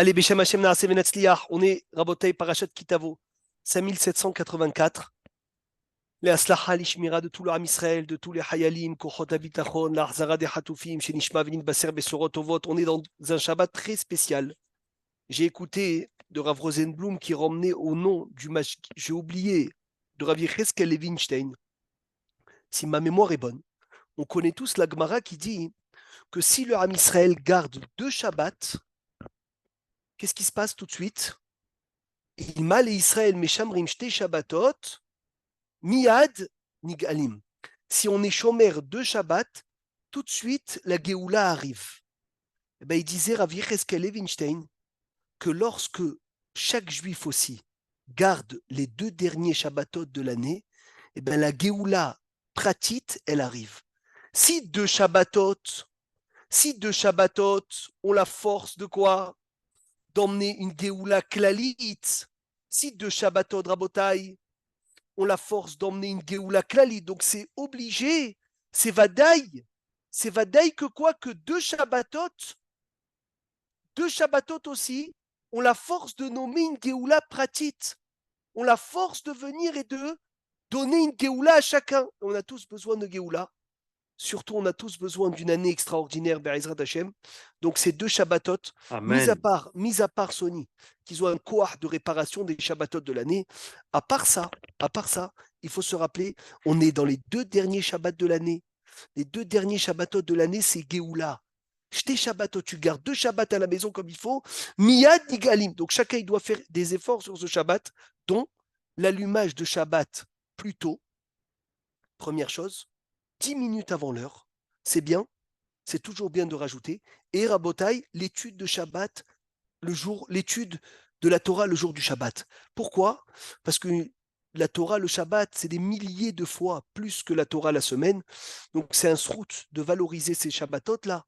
Allez, Beshem Hashem Naaseh Venatzliach, on est Rabotai Parashat Kitavo, 5784. Les Aslacha l'Ishmira de tout le Ham Israël, de tous les Hayalim, Kochot Abitachon, l'Achzara des Hatoufim, chez Nishma Venin Baser Besorot Ovot. On est dans un Shabbat très spécial. J'ai écouté de Rav Rosenblum qui ramenait au nom du j'ai oublié, de Rav Yecheskel Levinstein. Si ma mémoire est bonne, on connaît tous la Gemara qui dit que si le Ham Israël garde 2 Shabbats, qu'est-ce qui se passe tout de suite? Il mal et Israël meshamrim shte Shabbatot, miyad nigalim. Si on est shomer 2 Shabbats, tout de suite la Géoula arrive. Et ben, il disait Rav Yecheskel Levinstein que lorsque chaque juif aussi garde les 2 derniers Shabbatot de l'année, et ben la Géoula pratite, elle arrive. Si 2 Shabbatot ont la force de quoi? D'emmener une Géoula Klalit. Si 2 Shabbatot Rabotai ont la force d'emmener une Géoula Klalit, donc c'est obligé, c'est Vadaï que quoi? Que 2 Shabbatot aussi ont la force de nommer une Géoula Pratit, ont la force de venir et de donner une Géoula à chacun. On a tous besoin de Géoula. Surtout, on a tous besoin d'une année extraordinaire, Be'ezrat Hashem. Donc, ces 2 Shabbatot, mis à part Sony, qu'ils ont un cohort de réparation des Shabbatot de l'année, à part ça, il faut se rappeler, on est dans les 2 derniers Shabbats de l'année. Les 2 derniers Shabbatot de l'année, c'est Géoula. J'étais Shabbatot, tu gardes 2 Shabbats à la maison comme il faut, Miyad Nigalim. Donc, chacun, il doit faire des efforts sur ce Shabbat, dont l'allumage de Shabbat plus tôt, première chose. 10 minutes avant l'heure, c'est bien, c'est toujours bien de rajouter. Et Rabotai, l'étude de Shabbat, l'étude de la Torah le jour du Shabbat. Pourquoi? Parce que la Torah, le Shabbat, c'est des milliers de fois plus que la Torah la semaine. Donc c'est un srout de valoriser ces Shabbatot-là,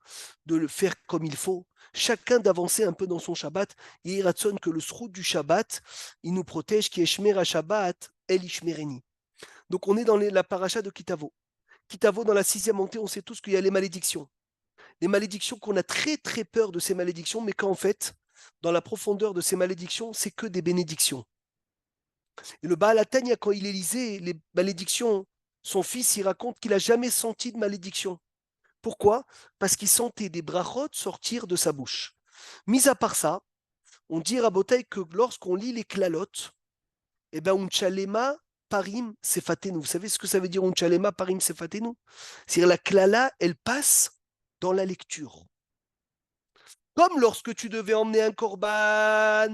de le faire comme il faut. Chacun d'avancer un peu dans son Shabbat. Et il ratsonne que le srout du Shabbat, il nous protège, qui est Shmer Shabbat, El Ishmereni. Donc on est dans la paracha de Kitavo. Kitavo, dans la 6e montée, on sait tous qu'il y a les malédictions. Les malédictions qu'on a très très peur de ces malédictions, mais qu'en fait, dans la profondeur de ces malédictions, c'est que des bénédictions. Et le Baal Hatanya, quand il lisait les malédictions, son fils, il raconte qu'il n'a jamais senti de malédiction. Pourquoi? Parce qu'il sentait des brachot sortir de sa bouche. Mis à part ça, on dit à Rabotai que lorsqu'on lit les klalotes, eh ben, unchalema parim sefatenu. Vous savez ce que ça veut dire unchalema parim sefatenu? C'est-à-dire la klala, elle passe dans la lecture. Comme lorsque tu devais emmener un korban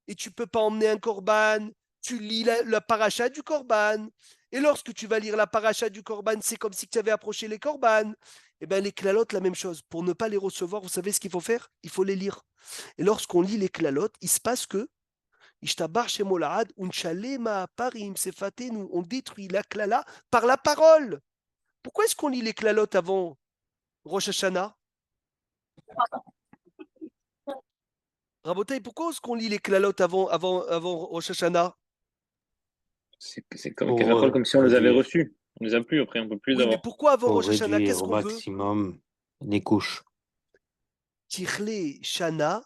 et tu ne peux pas emmener un korban, tu lis la paracha du korban. Et lorsque tu vas lire la paracha du korban, c'est comme si tu avais approché les korban. Eh bien, les klalotes, la même chose. Pour ne pas les recevoir, vous savez ce qu'il faut faire? Il faut les lire. Et lorsqu'on lit les klalotes, il se passe que on détruit la klala par la parole. Pourquoi est-ce qu'on lit les klalotes avant Rosh Hashanah? Rabotai, pourquoi est-ce qu'on lit les klalotes avant Rosh Hashanah? C'est comme si on les avait reçus. On les a plus, après on peut plus Oui, mais avoir. pourquoi avant Pour Rosh Hashanah? réduire Qu'est-ce au qu'on veut? maximum les couches. Tichle Shana,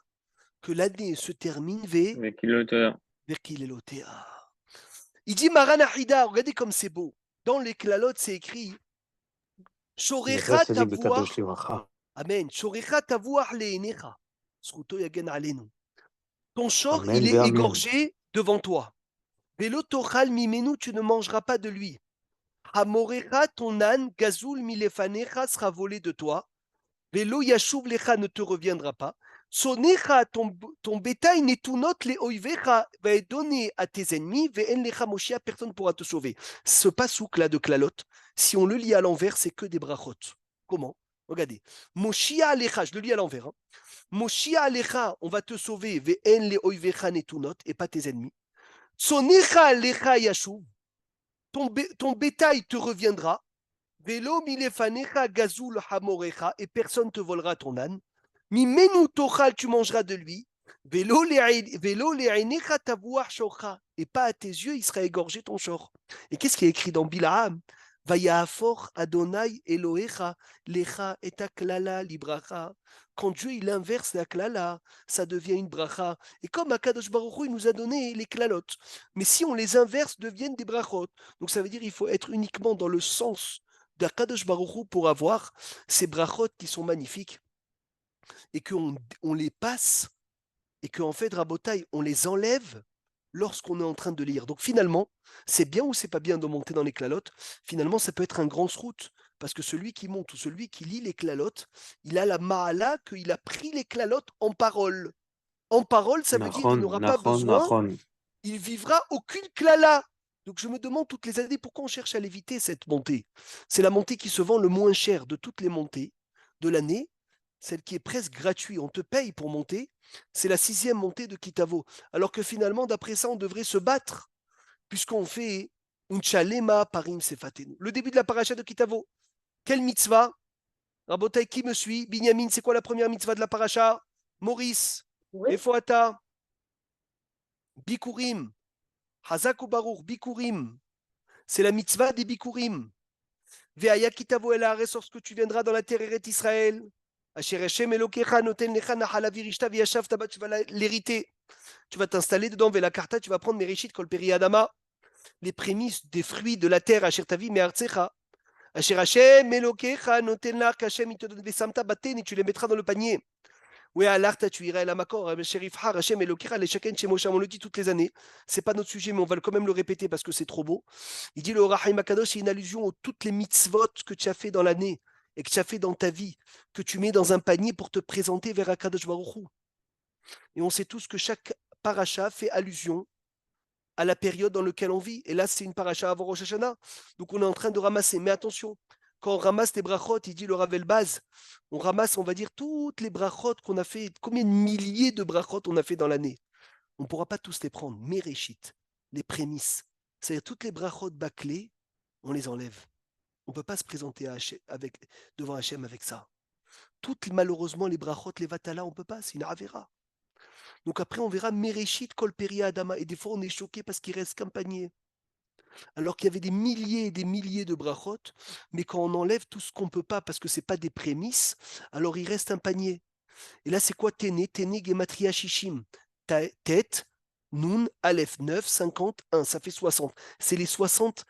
que l'année se termine Avec l'auteur. vers qu'il est l'otea. Il dit Maranahida, regardez comme c'est beau. Dans les klalotes, c'est écrit Shorecha tavuach. Amen. Shorecha tavuach leenecha. Zchuto yagen alenu. Ton shor, il est égorgé devant toi. Velo tochal mimenu, tu ne mangeras pas de lui. Hamorecha, ton âne, gazul milefanecha, sera volé de toi. Velo yashuv lecha ne te reviendra pas. Sonecha, ton bétail, netunot le oivecha, va être donné à tes ennemis, ve'en lecha moshia, personne ne pourra te sauver. Ce pasouk là de Klalot, si on le lit à l'envers, c'est que des brachot. Comment? Regardez. Moshia alecha, je le lis à l'envers. Hein. Moshia alecha, on va te sauver, ve'en le oivecha netunot, et pas tes ennemis. Sonecha alecha yashuv, ton bétail te reviendra. Velo milefanecha gazul hamorecha, et personne ne te volera ton âne. Mimenu tochal, tu mangeras de lui. Velo le'ainecha tavuach shocha, et pas à tes yeux, il sera égorgé ton shor. Et qu'est-ce qui est écrit dans Bilaam? Vayafor Adonai Elohecha lecha et aklala libracha. Quand Dieu il inverse la klala, ça devient une bracha. Et comme Akadosh Baruch Hu, il nous a donné les klalotes, mais si on les inverse, deviennent des brachot. Donc ça veut dire qu'il faut être uniquement dans le sens d'Akadosh Baruch Hu pour avoir ces brachot qui sont magnifiques et qu'on les passe et qu'en fait, Rabotai, on les enlève lorsqu'on est en train de lire. Donc finalement, c'est bien ou c'est pas bien de monter dans les clalotes. Finalement, ça peut être un grand srout, parce que celui qui monte ou celui qui lit les clalotes, il a la mahala qu'il a pris les clalotes en parole. En parole, ça veut dire qu'il n'aura pas besoin, il vivra aucune clala. Donc je me demande toutes les années pourquoi on cherche à l'éviter cette montée. C'est la montée qui se vend le moins cher de toutes les montées de l'année, celle qui est presque gratuite. On te paye pour monter. C'est la 6e montée de Kitavo. Alors que finalement, d'après ça, on devrait se battre, puisqu'on fait Unchalema Parim Sefatenu. Le début de la paracha de Kitavo. Quelle mitzvah? Rabotai, qui me suit? Binyamin, c'est quoi la première mitzvah de la paracha? Maurice, Oui. Efoata, Bikurim, Hazak ou Baruch, Bikurim. C'est la mitzvah des Bikurim. Veaya Kitavo el Haaretz, lorsque tu viendras dans la terre Eret Israël. Asher Hashem Elokecha noten lecha nachala virishta v'yashavta ba, tu vas l'hériter. Tu vas t'installer dedans, Vela Karta, tu vas prendre Mereshit Kol Peri Adama, les prémices des fruits de la terre, Asher Tavi Me'artzecha. Asher Hashem Elokecha noten lach, Hashem il te donne Vesamta baten, et tu les mettras dans le panier. Oui, à l'arta, tu iras à la Makor, Shérif Har, Hashem Elokecha, les chacun chez Moshe, on le dit toutes les années. C'est pas notre sujet, mais on va quand même le répéter parce que c'est trop beau. Il dit le Rahim Akadosh, c'est une allusion à toutes les mitzvot que tu as fait dans l'année et que tu as fait dans ta vie, que tu mets dans un panier pour te présenter vers Akadosh Baruch Hu. Et on sait tous que chaque paracha fait allusion à la période dans laquelle on vit. Et là, c'est une paracha avant Rosh Hashanah. Donc on est en train de ramasser. Mais attention, quand on ramasse les brachot, il dit le Ravel Baz, on ramasse, on va dire, toutes les brachot qu'on a fait, combien de milliers de brachot on a fait dans l'année. On ne pourra pas tous les prendre. Mereshit, les prémices, c'est-à-dire toutes les brachot bâclées, on les enlève. On ne peut pas se présenter devant Hachem avec ça. Toutes, malheureusement, les brachot, les vatala, on ne peut pas, c'est une avera. Donc après, on verra Mereshit, Kol Peri Adama. Et des fois, on est choqué parce qu'il reste qu'un panier. Alors qu'il y avait des milliers et des milliers de brachot, mais quand on enlève tout ce qu'on ne peut pas parce que ce n'est pas des prémices, alors il reste un panier. Et là, c'est quoi Téné? Téné Gematria Shishim. Tête, Nun, Aleph, 9, 51. Ça fait 60. C'est les 60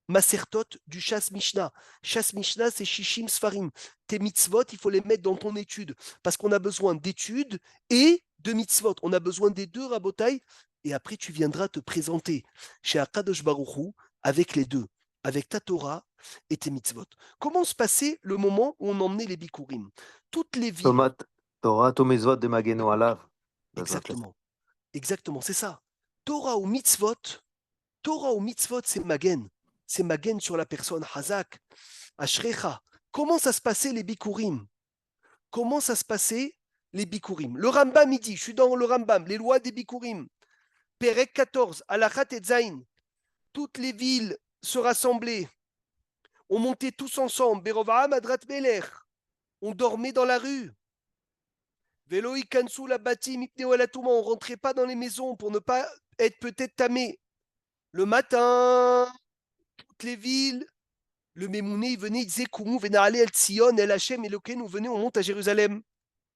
masertot du Shas Mishnah. Shas Mishnah, c'est Shishim Sfarim. Tes mitzvot, il faut les mettre dans ton étude. Parce qu'on a besoin d'études et de mitzvot. On a besoin des deux, Rabotai. Et après, tu viendras te présenter chez Akadosh Baruch Hu avec les deux, avec ta Torah et tes mitzvot. Comment se passait le moment où on emmenait les bikurim? Toutes les villes. Torah, tous mitzvot de Mageno Alav. Exactement. Exactement, c'est ça. Torah ou mitzvot, c'est magen. C'est magen sur la personne, Hazak, Ashrecha. Comment ça se passait les bikurim? Comment ça se passait les bikurim? Le Rambam, il dit, je suis dans le Rambam, les lois des bikurim. Perek 14, Alachat et Zain. Toutes les villes se rassemblaient. On montait tous ensemble. Berovaam Adrat Beler. On dormait dans la rue. Velo Ikansu la bati mipneolatuma. On rentrait pas dans les maisons pour ne pas être peut-être tamé. Le matin, toutes les villes, le Mémouné, il venait, il disait Koumou, venez aller El Tzion, El Hachem, Eloken, nous venez, on monte à Jérusalem.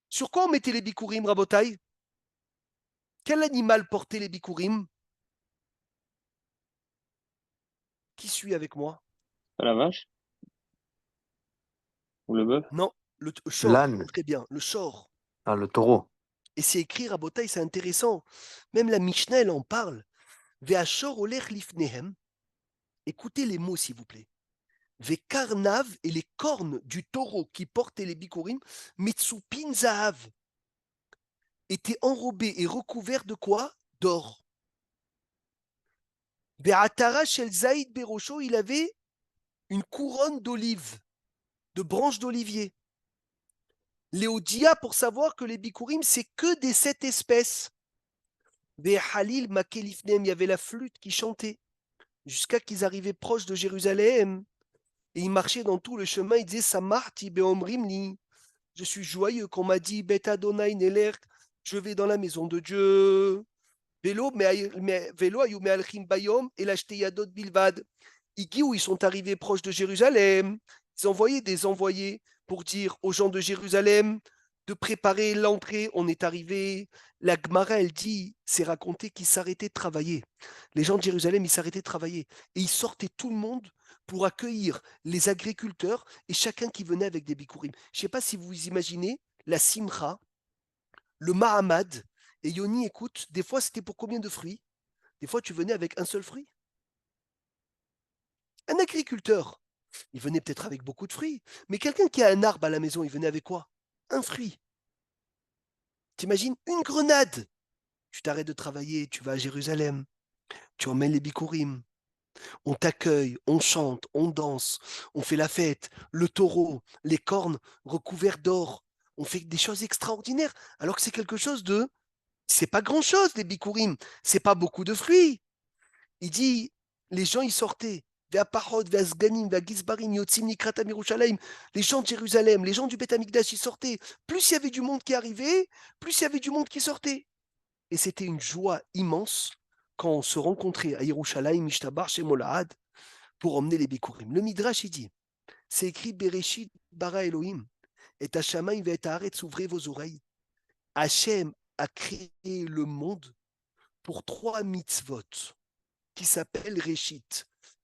Sur quoi on mettait les bikurim, Rabotai? Quel animal portait les bikurim? Qui suit avec moi? La vache? Ou le bœuf? Non, le shor. L'âne. Très bien, le shor. Ah, le taureau. Et c'est écrit, Rabotai, c'est intéressant. Même la Mishnah, elle en parle. Ve'ashor olech lifnehem. Écoutez les mots, s'il vous plaît. Ve'karnav et les cornes du taureau qui portait les bikurim, mitsupin zahav, étaient enrobés et recouverts de quoi? D'or. Ve'atara shel zaïd berosho, il avait une couronne d'olive, de branches d'olivier. Léodia, pour savoir que les bikurim, c'est que des 7 espèces. Ve'halil makelifnem, il y avait la flûte qui chantait, jusqu'à qu'ils arrivaient proches de Jérusalem. Et ils marchaient dans tout le chemin, ils disaient Samarti beomrimli. Je suis joyeux qu'on m'a dit Bet Adonai Neler, je vais dans la maison de Dieu. Vélo, vélo, ayou me'alchim bayom, et l'acheter yadot bilvad. Ils sont arrivés proches de Jérusalem. Ils envoyaient des envoyés pour dire aux gens de Jérusalem de préparer l'entrée. On est arrivé. La Gemara, elle dit, c'est raconté qu'ils s'arrêtaient de travailler. Les gens de Jérusalem, ils s'arrêtaient de travailler. Et ils sortaient tout le monde pour accueillir les agriculteurs et chacun qui venait avec des bikurim. Je ne sais pas si vous imaginez la simcha, le mahamad. Et Yoni, écoute, des fois, c'était pour combien de fruits? Des fois, tu venais avec un seul fruit. Un agriculteur, il venait peut-être avec beaucoup de fruits. Mais quelqu'un qui a un arbre à la maison, il venait avec quoi? Un fruit. T'imagines une grenade. Tu t'arrêtes de travailler, tu vas à Jérusalem, tu emmènes les bikurim, on t'accueille, on chante, on danse, on fait la fête, le taureau, les cornes recouvertes d'or. On fait des choses extraordinaires, alors que c'est quelque chose de... C'est pas grand-chose, les bikurim. C'est pas beaucoup de fruits. Il dit, les gens, ils sortaient. Les gens de Jérusalem, les gens du Beth Amikdash, ils sortaient. Plus il y avait du monde qui arrivait, plus il y avait du monde qui sortait. Et c'était une joie immense quand on se rencontrait à Yerushalayim, Mishtabar, chez Molahad, pour emmener les Bikurim. Le Midrash, il dit, c'est écrit Bereshit bara Elohim, et Hashamaim ve'et haaretz, ouvrez vos oreilles. Hachem a créé le monde pour 3 mitzvot qui s'appellent Réchit.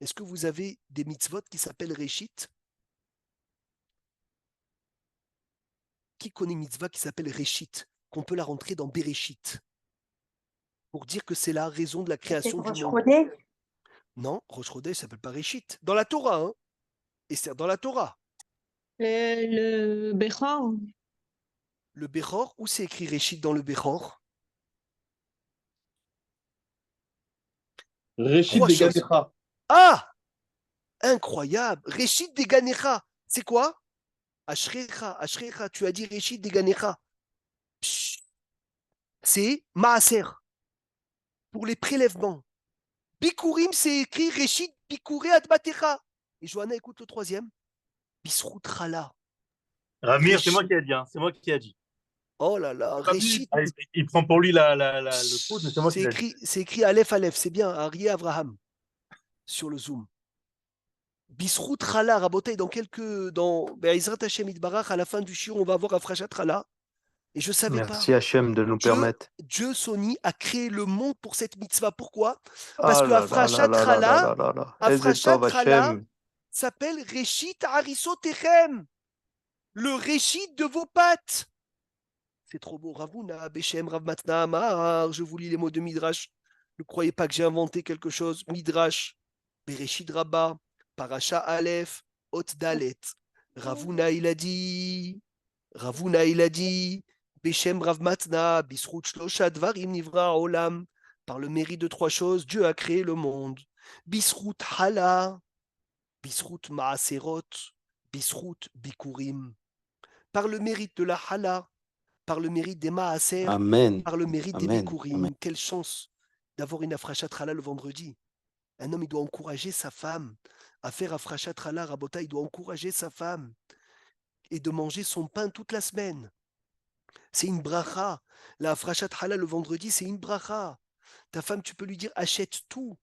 Est-ce que vous avez des mitzvot qui s'appellent Réchit? Qui connaît une mitzvah qui s'appelle Réchit, qu'on peut la rentrer dans Bereshit, pour dire que c'est la raison de la création du monde? Non, Rosh Chodesh, ça s'appelle pas Réchit. Dans la Torah, hein? Et c'est dans la Torah. Le Bechor. Le Bechor, où c'est écrit Réchit dans le Bechor? Réchit des Ganecha. Ah! Incroyable! Réchit des Ganecha. C'est quoi? Ashrecha, Ashrecha, tu as dit Réchit des Ganecha. C'est Maaser, pour les prélèvements. Bikurim, c'est écrit Réchit Bikuré Adbatecha. Et Johanna, écoute le troisième. Bisrout Chala. Ramir, c'est moi qui ai dit. Hein. C'est moi qui ai dit. Oh là là, Réchit. Ah, il prend pour lui le coup, mais c'est moi qui l'ai dit. C'est écrit Aleph Aleph, c'est bien, Arié Abraham, sur le Zoom. Bisrout Chala, Rabotai, dans Be'ezrat Hashem Itbarach, à la fin du shiur, on va avoir Afrashat Chala. Et je ne savais pas. Merci Hachem de nous permettre. Dieu, Sony, a créé le monde pour cette mitzvah. Pourquoi? Parce Ah que là là Afrashat là là là Chala, là là là. Afrashat Ezetov Chala Hachem. s'appelle Réchit Harisotechem, le Réchit de vos pattes. C'est trop beau. Ravuna, Beshem, Rav Matna, Amar. Je vous lis les mots de Midrash. Ne croyez pas que j'ai inventé quelque chose. Midrash, Bereshit Rabba, Parasha Aleph, Hot Dalet. Ravuna, il a dit. Ravuna, il a dit. Beshem Rav Matna, Bisrut Shlosha Dvarim Nivra Olam. Par le mérite de 3 choses, Dieu a créé le monde. Bisrut Hala, Bisrut Maaserot, Bisrut Bikurim. Par le mérite de la Hala, par le mérite des Maaser, Amen. par le mérite des Amen. Bikurim. Amen. Quelle chance d'avoir une Afrashat Hala le vendredi. Un homme, il doit encourager sa femme à faire Afrashat Hala, Rabota, il doit encourager sa femme et de manger son pain toute la semaine. C'est une bracha. La Afrashat Hala le vendredi, c'est une bracha. Ta femme, tu peux lui dire, achète tout.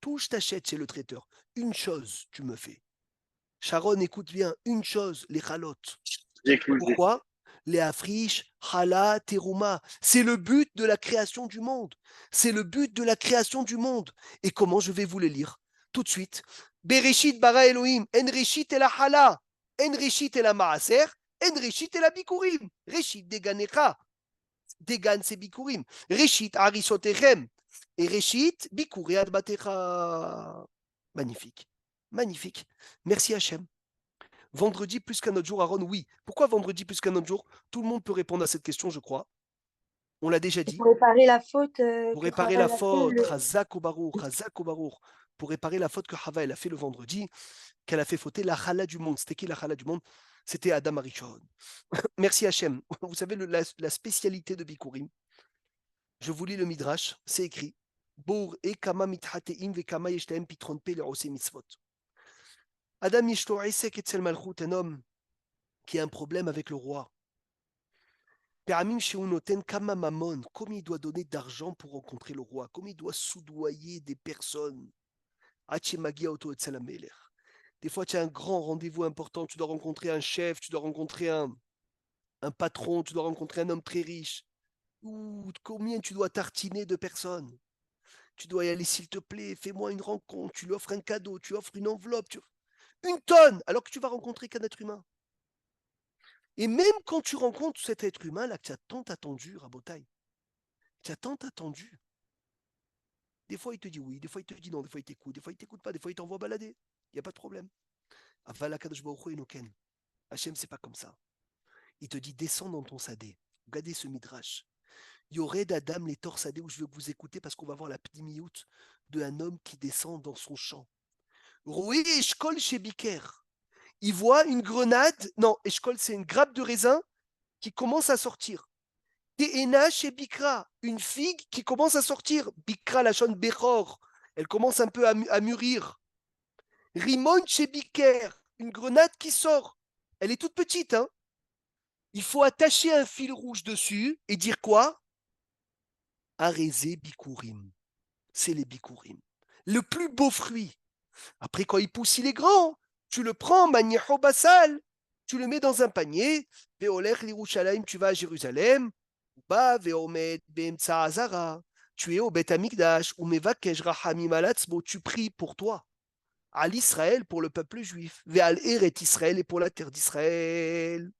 Tout, je t'achète chez le traiteur. Une chose, tu me fais. Sharon, écoute bien, une chose, les chalotes. Pourquoi? Les afriches, Hala, Teruma. C'est le but de la création du monde. C'est le but de la création du monde. Et comment je vais vous le lire? Tout de suite. Bereshit bara Elohim, en reshit et la Hala, en reshit et la Maaser, en reshit et la Bikurim. Reshit deganecha. Degan c'est Bikurim. Reshit arisotechem. Et reshit Bikuri adbatecha. Magnifique. Magnifique. Merci Hachem. Vendredi plus qu'un autre jour, Aaron, oui. Pourquoi vendredi plus qu'un autre jour? Tout le monde peut répondre à cette question, je crois. On l'a déjà dit. Pour réparer la faute. Pour réparer la faute, Chazak ou Barour, Chazak ou Barour. Pour réparer la faute que Hava elle a fait le vendredi, qu'elle a fait fauter la Chala du monde. C'était qui la Chala du monde? C'était Adam Arishon. Merci Hachem. Vous savez la spécialité de Bikurim. Je vous lis le Midrash, c'est écrit. Bour et kama mithateim ve kama yeshtaem pitron pe le ose mitzvot. Adam Yishto Isek Etzel Malchut, un homme qui a un problème avec le roi. Peramim Sheunoten Kama Mamon, comme il doit donner d'argent pour rencontrer le roi, comme il doit soudoyer des personnes. Des fois, tu as un grand rendez-vous important, tu dois rencontrer un chef, tu dois rencontrer un patron, tu dois rencontrer un homme très riche. Ou combien tu dois tartiner de personnes. Tu dois y aller, s'il te plaît, fais-moi une rencontre, tu lui offres un cadeau, tu offres une enveloppe, une tonne, alors que tu vas rencontrer qu'un être humain. Et même quand tu rencontres cet être humain, là, que tu as tant attendu, Rabotaï, tu as tant attendu. Des fois, il te dit oui, des fois, il te dit non, des fois, il t'écoute pas, des fois, il t'envoie balader. Il n'y a pas de problème. Hachem, c'est pas comme ça. Il te dit descends dans ton sadé. Regardez ce midrash. Yored Adam les torsadés où je veux que vous écoutez parce qu'on va voir la pnimiout d'un homme qui descend dans son champ. Roué Eshkol chez Biker. Il voit une grenade. Non, Eshkol, c'est une grappe de raisin qui commence à sortir. Te'ena chez Bikra. Une figue qui commence à sortir. Bikra, la chaîne Bechor. Elle commence un peu à mûrir. Rimon chez Biker. Une grenade qui sort. Elle est toute petite, hein. Il faut attacher un fil rouge dessus et dire quoi? Arézé Bikurim. C'est les Bikurim. Le plus beau fruit. Après, quand il pousse, il est grand. Tu le prends, Maniho Basal. Tu le mets dans un panier. Veoler l'Irushalayim, tu vas à Jérusalem. Ba Veomed Beemtsa Azara. Tu es au Beth Amikdash. Ou Mevakesh Rahamim Alatzmo. Tu pries pour toi. À l'Israël, pour le peuple juif. Veal Eret Israël et pour la terre d'Israël.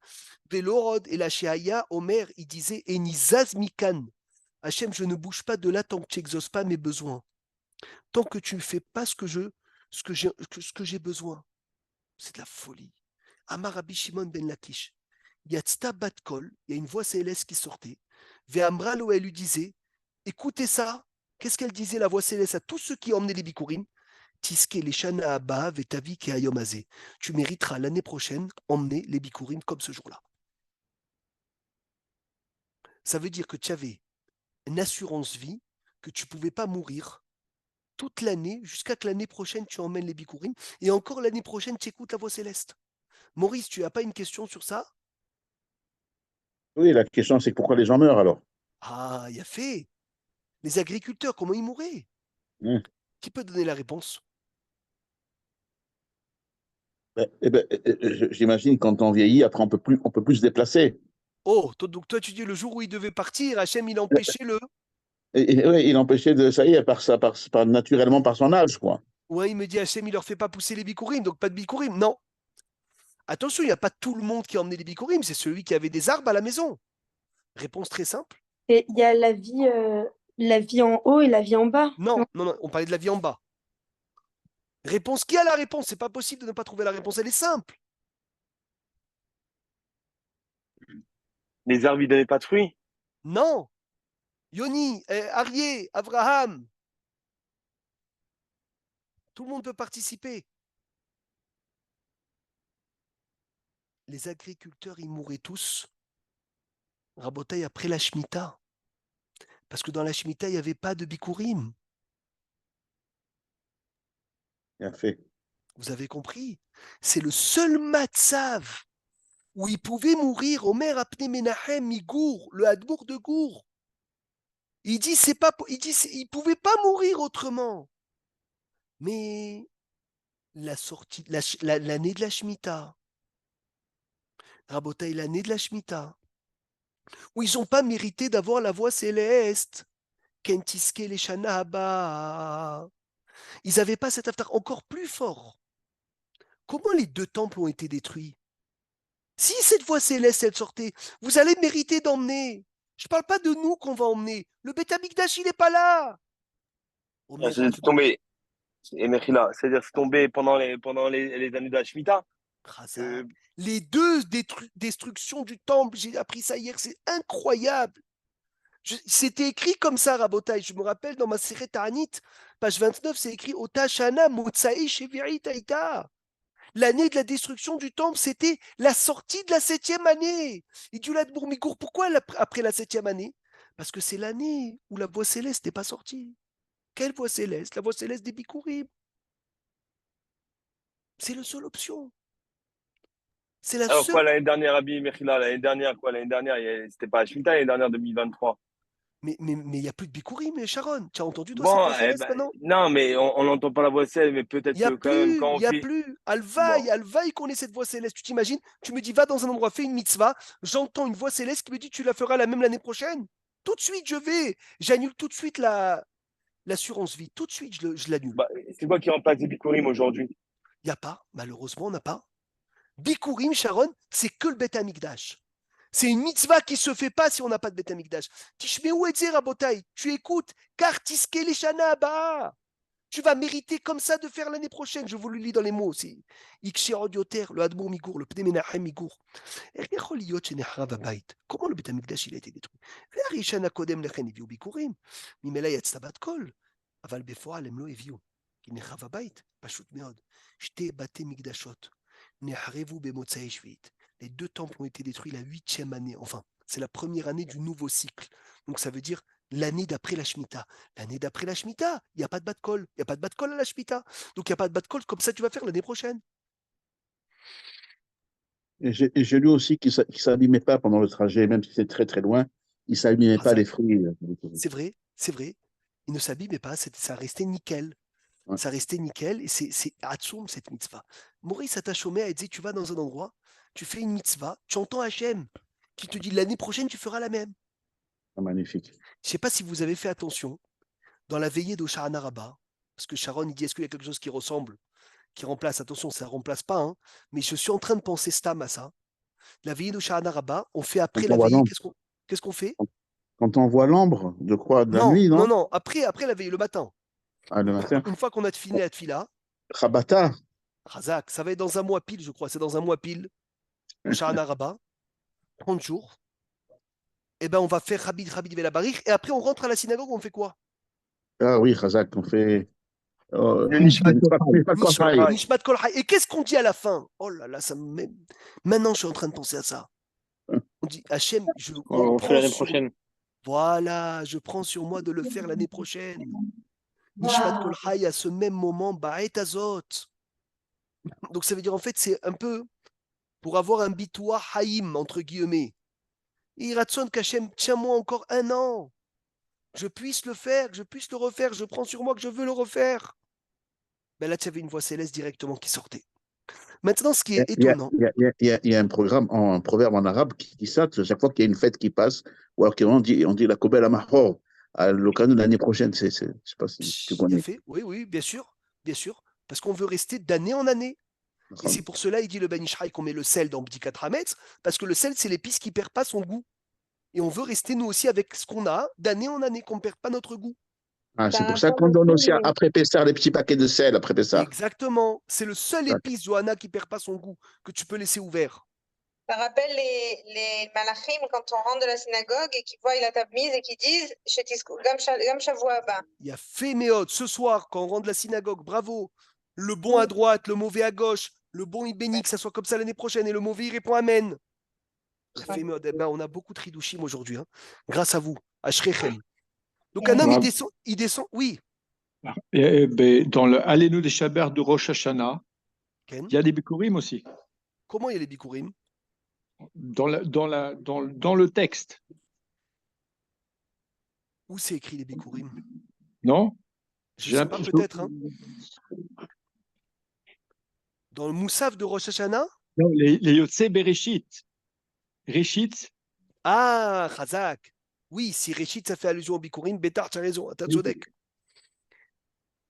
Velorod et la Sheaya, Omer, il disait Enizaz Mikan. Hachem, je ne bouge pas de là tant que tu n'exauces pas mes besoins. Tant que tu ne fais pas ce que j'ai besoin. C'est de la folie. Amar Rabbi Shimon ben Lakish. Yatzta bat kol, il y a une voix céleste qui sortait. Ve'amra lo, elle lui disait, écoutez ça. Qu'est-ce qu'elle disait, la voix céleste, à tous ceux qui emmenaient les bikurim? Tiske les shana abba vetavi ke ayomazé. Tu mériteras l'année prochaine emmener les bikurim comme ce jour-là. Ça veut dire que tu avais une assurance vie, que tu ne pouvais pas mourir toute l'année, jusqu'à que l'année prochaine, tu emmènes les bikurim, et encore l'année prochaine, tu écoutes la voix céleste. Maurice, tu n'as pas une question sur ça? Oui, la question, c'est pourquoi les gens meurent alors? Ah, il y a fait. Les agriculteurs, comment ils mouraient? Qui peut donner la réponse? J'imagine quand on vieillit, après, on peut plus se déplacer. Oh, donc toi, tu dis le jour où il devait partir, Hachem, il empêchait le. Oui, il empêchait de, ça y est, naturellement par son âge, quoi. Ouais, il me dit, Hachem, il leur fait pas pousser les bikurim, donc pas de bikurim. Non. Attention, il n'y a pas tout le monde qui a emmené les bikurim, c'est celui qui avait des arbres à la maison. Réponse très simple. Et il y a la vie en haut et la vie en bas. Non, on parlait de la vie en bas. Réponse, qui a la réponse? C'est pas possible de ne pas trouver la réponse, elle est simple. Les arbres, ils donnaient pas de fruits. Non. Yoni, Arié, Abraham. Tout le monde peut participer. Les agriculteurs, ils mouraient tous. Rabotaï après la Shemitah. Parce que dans la Shemitah, il n'y avait pas de bikurim. Bien fait. Vous avez compris? C'est le seul matzav où il pouvait mourir. Omer Apne Menahem Migour, le Hadmour de Gour. Il dit il pouvait pas mourir autrement. Mais la sortie, l'année de la Shemitah, Rabotaï, l'année de la Shemitah, où ils n'ont pas mérité d'avoir la voix céleste. Kentiske les Shanaba. Ils n'avaient pas cet aftar encore plus fort. Comment les deux temples ont été détruits? Si cette voix céleste, elle sortait, vous allez mériter d'emmener. Je ne parle pas de nous qu'on va emmener. Le Beth Amikdash, il n'est pas là. C'est tombé. C'est-à-dire c'est tombé pendant les années de la Shemitah. Les deux destructions du temple, j'ai appris ça hier, c'est incroyable. C'était écrit comme ça, Rabotai. Je me rappelle dans ma série Ta'anit, page 29, c'est écrit Otashana Motsaï Sheviri Taïta. L'année de la destruction du temple, c'était la sortie de la 7e année. Et du Ladbour Migour, pourquoi après la 7e année? Parce que c'est l'année où la voix céleste n'est pas sortie. Quelle voix céleste? La voix céleste des Bikurim. C'est la seule option. C'est la Alors seule. quoi, l'année dernière, Rabbi Mechila, l'année dernière, c'était pas la Shemitah, l'année dernière 2023. Mais il n'y a plus de Bikurim, Sharon. Tu as entendu, toi, cette Bon, voix céleste maintenant? non, mais on n'entend pas la voix céleste, mais Il peut-être n'y a que quand même, plus, quand il on n'y a fait. plus. Bon, Alvaï qu'on ait cette voix céleste. Tu t'imagines? Tu me dis, va dans un endroit, fais une mitzvah. J'entends une voix céleste qui me dit, tu la feras la même l'année prochaine. Tout de suite, je vais. J'annule tout de suite l'assurance vie. Tout de suite, je l'annule. bah, c'est quoi qui remplace les Bikurim aujourd'hui? Il n'y a pas, malheureusement, on n'a pas. Bikurim, Sharon, c'est que le Beth Amikdash. C'est une mitzvah qui ne se fait pas si on n'a pas de Beth Amikdash. Tishmeu et Rabotai, tu écoutes, car tiske les shana abba. Tu vas mériter comme ça de faire l'année prochaine. Je vous le lis dans les mots aussi. Ikshirod Yoter, le Admour Migour, le Pnei Menachem Migour. Comment le Beth Amikdash il a été détruit? Ve'arishana kodem lechen eviu bikurim. Mimela yatztabat kol. Aval befoal em lo eviu. Ki nechav habayit. Pashut meod. Shte bate mikdashot. Neharevu bemotzai shvit. Les deux temples ont été détruits la 8e année. Enfin, c'est la première année du nouveau cycle. Donc ça veut dire l'année d'après la Shemitah. L'année d'après la Shemitah, il n'y a pas de bat kol. Il n'y a pas de bat kol à la Shemitah. Donc il n'y a pas de bat kol. Comme ça, tu vas faire l'année prochaine. Et j'ai lu aussi qu'il ne s'abîmait pas pendant le trajet, même si c'est très très loin, il ne s'abîmait pas les fruits. C'est vrai, c'est vrai. Il ne s'abîmait pas, ça restait nickel. Ouais. Ça restait nickel et c'est Hatsoum cette mitzvah. Maurice Atachomé a dit, tu vas dans un endroit, tu fais une mitzvah, tu entends Hachem qui te dit l'année prochaine tu feras la même. Ah, magnifique. Je ne sais pas si vous avez fait attention dans la veillée de Shahana Rabba, parce que Sharon il dit est-ce qu'il y a quelque chose qui ressemble, qui remplace, attention ça ne remplace pas, hein, mais je suis en train de penser stam à ça. La veillée de Shahana Rabba, on fait après la veillée, qu'est-ce qu'on fait? Quand on voit l'ambre de quoi de la nuit, non? Non, après la veillée, le matin. Ah, le matin. Une fois qu'on a fini la tfila, Rabata. Razak, ça va être dans un mois pile, je crois. C'est dans un mois pile. Shahana Rabba, 30 jours. Et ben on va faire Rabid Vela Barich. Et après, on rentre à la synagogue, on fait quoi? Ah oui, Razak, on fait. Nishmat Kol Hay. Et qu'est-ce qu'on dit à la fin? Oh là là, maintenant je suis en train de penser à ça. On dit Hachem, on fait l'année prochaine. Voilà, je prends sur moi de le faire l'année prochaine. Nishmat Kol Hay à ce même moment, Ba'et Azot. Donc ça veut dire en fait, c'est un peu pour avoir un bitoua haïm, entre guillemets. Et Ratson Kachem, tiens-moi encore 1 an. Je puisse le faire, que je puisse le refaire, je prends sur moi que je veux le refaire. Ben là, tu avais une voix céleste directement qui sortait. Maintenant, ce qui est étonnant. Il y a un proverbe en arabe qui dit ça, chaque fois qu'il y a une fête qui passe, ou alors on dit la Kobel Amahor à l'occasion de l'année prochaine. Je ne sais pas si tu connais. Fait. Oui, bien sûr. Parce qu'on veut rester d'année en année. Et c'est pour cela, il dit le Ben Ishraï qu'on met le sel dans Bdikat Hametz, parce que le sel, c'est l'épice qui ne perd pas son goût. Et on veut rester, nous aussi, avec ce qu'on a, d'année en année, qu'on ne perd pas notre goût. Ah, c'est pour ça qu'on donne aussi après Pessar les petits paquets de sel après Pessar. Exactement. C'est le seul épice, Johanna, qui ne perd pas son goût, que tu peux laisser ouvert. Ça rappelle les malachim quand on rentre de la synagogue et qu'ils voient la tabmise et qu'ils disent Gam Shavua Haba. Il y a fait Méod ce soir, quand on rentre de la synagogue, bravo. Le bon à droite, le mauvais à gauche, le bon il bénit, que ça soit comme ça l'année prochaine, et le mauvais il répond Amen. Il y a fait Méod. Eh ben, on a beaucoup de Tridushim aujourd'hui, hein, grâce à vous, à Shrechem. Donc un homme, il descend, oui. Dans le Allélu des Shabbat de Rosh Hashanah, Ken? Il y a des Bikurim aussi. Comment il y a les Bikurim? Dans le texte. Où c'est écrit les Bikurim? Non? Je sais pas, peut-être. Hein. Dans le Moussaf de Rosh Hashanah? Non, les Yotzei Bereshit. Réchit. Ah, Chazak. Oui, si Réchit, ça fait allusion au Bikurim, Bétar, tu as raison, Atatzodek.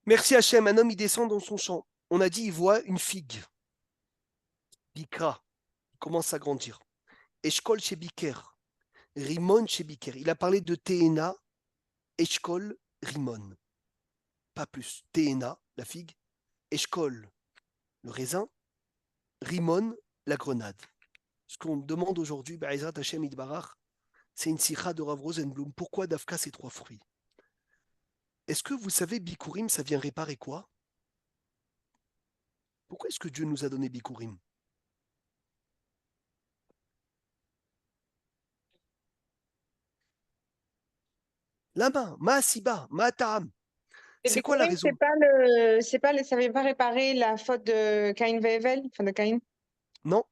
Merci Hachem, un homme, il descend dans son champ. On a dit, il voit une figue. Bikra. Il commence à grandir. Eshkol chez Biker. Rimon chez Biker. Il a parlé de Téhéna, Eshkol, Rimon. Pas plus. Téhéna, la figue. Eshkol, le raisin. Rimon, la grenade. Ce qu'on demande aujourd'hui, Ba'ezrat Hashem Idbarach, c'est une sikha de Rav Rosenblum. Pourquoi Dafka ces 3 fruits? Est-ce que vous savez, Bikurim, ça vient réparer quoi? Pourquoi est-ce que Dieu nous a donné Bikurim? Là-bas, Ma'asiba, Ma'atam. C'est quoi la raison? Ça ne vient pas réparer la faute de Caïn Ve'evel, enfin de Caïn? Non,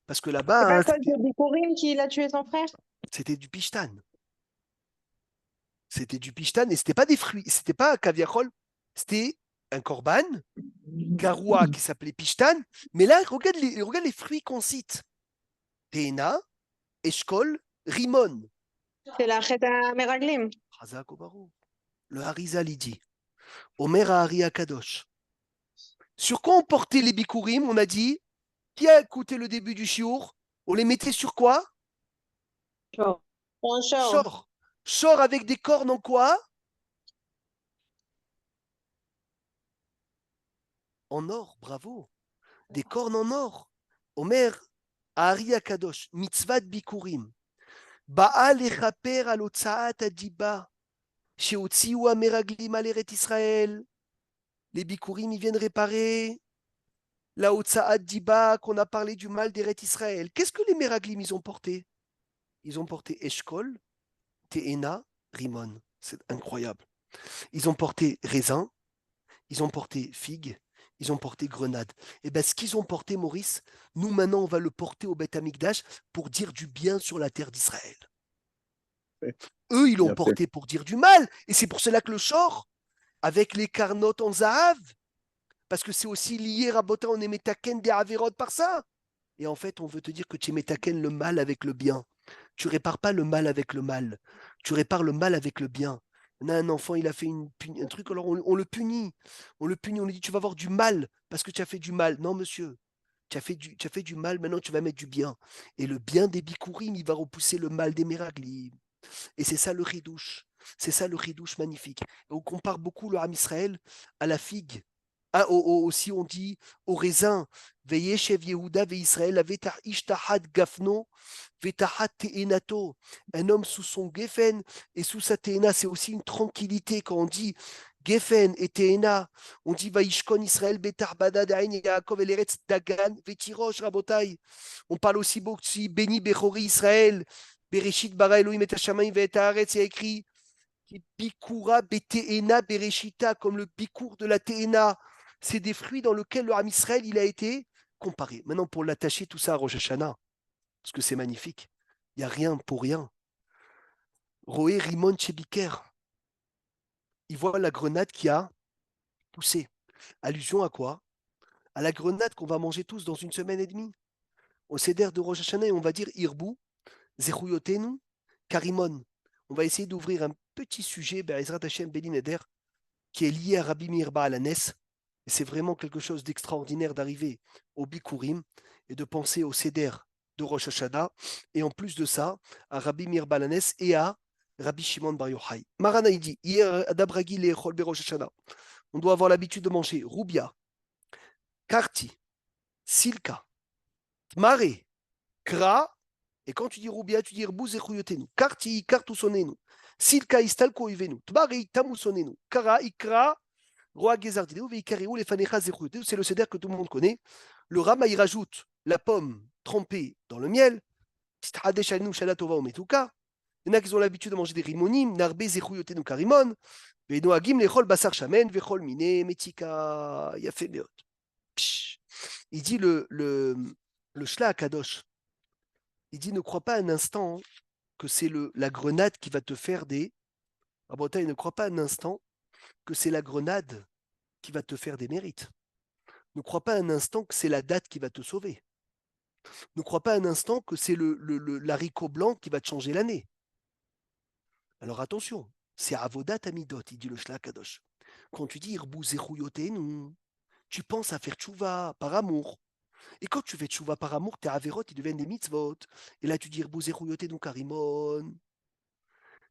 parce que là-bas. C'est pas à cause de Bikurim qu'il a tué son frère? C'était du Pishtan. C'était du pishtan et c'était pas des fruits, c'était pas un kaviachol, c'était un korban, garoua qui s'appelait pishtan. Mais là, regarde les fruits qu'on cite. Teena, Eshkol, Rimon. C'est la Cheta Meraglim. Le Harizal, il dit Omer Ahari Akadosh. Sur quoi on portait les bikurim? On a dit, qui a écouté le début du shiur? On les mettait sur quoi? Shor. Shor avec des cornes en quoi? En or, bravo. Des cornes en or. Omer Ahari Akadosh. Mitzvat bikurim. Baal echaper al otsaat adiba. Sheotziu ameraglim aleret Israël. Les bikurim, ils viennent réparer la Otsaat Diba qu'on a parlé du mal d'Eret Israël. Qu'est-ce que les Meraglim, ils ont porté? Ils ont porté Eshkol, Teena, Rimon. C'est incroyable. Ils ont porté raisin, ils ont porté figue, ils ont porté grenade. Et bien, ce qu'ils ont porté, Maurice, nous, maintenant, on va le porter au Beth Amikdash pour dire du bien sur la terre d'Israël. Eux, ils l'ont porté pour dire du mal. Et c'est pour cela que le Shor, avec les carnotes en Zahav, parce que c'est aussi lié, Rabota, on est métaken des Averot par ça. Et en fait, on veut te dire que tu es métaken le mal avec le bien. Tu répares pas le mal avec le mal. Tu répares le mal avec le bien. On a un enfant, il a fait un truc, alors on le punit. On le punit, on lui dit tu vas avoir du mal parce que tu as fait du mal. Non, monsieur, tu as fait du mal, maintenant tu vas mettre du bien. Et le bien des bikurim, il va repousser le mal des meraglim. Et c'est ça le ridouche. C'est ça le ridouche magnifique. Et on compare beaucoup le Ham Israël à la figue. Aussi on dit au raisin. Veillez Shev Yehuda ve Israël avait ishtahat gafno vetahat teenato. Un homme sous son gefen et sous sa teena, c'est aussi une tranquillité quand on dit gefen et teena. On dit vaishkon Israël betar bada dain Yaakov el eretz dagan vetirosh rabotai. On parle aussi beaucoup béni bechori Israël. Bereshit bara Elohim et hashamayim ve et haaretz. Il y a écrit Bikura beteena bereshita, comme le bikour de la teena. C'est des fruits dans lesquels le Ham Israël il a été comparé. Maintenant, pour l'attacher tout ça à Rosh Hashanah, parce que c'est magnifique, il n'y a rien pour rien. Roé Rimon Chebiker, il voit la grenade qui a poussé. Allusion à quoi? À la grenade qu'on va manger tous dans une semaine et demie. Au Seder de Rosh Hashanah, et on va dire Irbu, Zechuyotenu, Karimon. On va essayer d'ouvrir un petit sujet, Be'ezrat Hashem Belin Eder, qui est lié à Rabbi Meir Baal HaNes. Et c'est vraiment quelque chose d'extraordinaire d'arriver au Bikurim et de penser au Seder de Rosh Hashanah. Et en plus de ça, à Rabbi Meir Baal HaNes et à Rabbi Shimon Bar Yochai. Marana, il dit, hier, Adabragi le Echol Be Rosh Hashanah. On doit avoir l'habitude de manger Roubia, Karti, Silka, Tmare, Kra. Et quand tu dis Roubia, tu dis Irbouz Echuyotenu. Karti, Kartusonenu. Silka, Istalko Ivenu. Tmare, Tamusonenu. Kara, Ikra. C'est le céder que tout le monde connaît. Le Rama, il rajoute la pomme trempée dans le miel. Il y en a qui ont l'habitude de manger des rimonim. Il dit le Shla Akadosh. Il dit ne crois pas un instant que c'est la grenade qui va te faire des. À Bretagne, ne crois pas un instant que c'est la grenade qui va te faire des mérites. Ne crois pas un instant que c'est la date qui va te sauver. Ne crois pas un instant que c'est l'haricot blanc qui va te changer l'année. Alors attention, c'est Avodat Amidot, il dit le Shla Kadosh. Quand tu dis Irbu Zechuyotenu, tu penses à faire tchouva par amour. Et quand tu fais tchouva par amour, tes averot, ils deviennent des mitzvot. Et là, tu dis Irbu Zechuyotenu Karimon.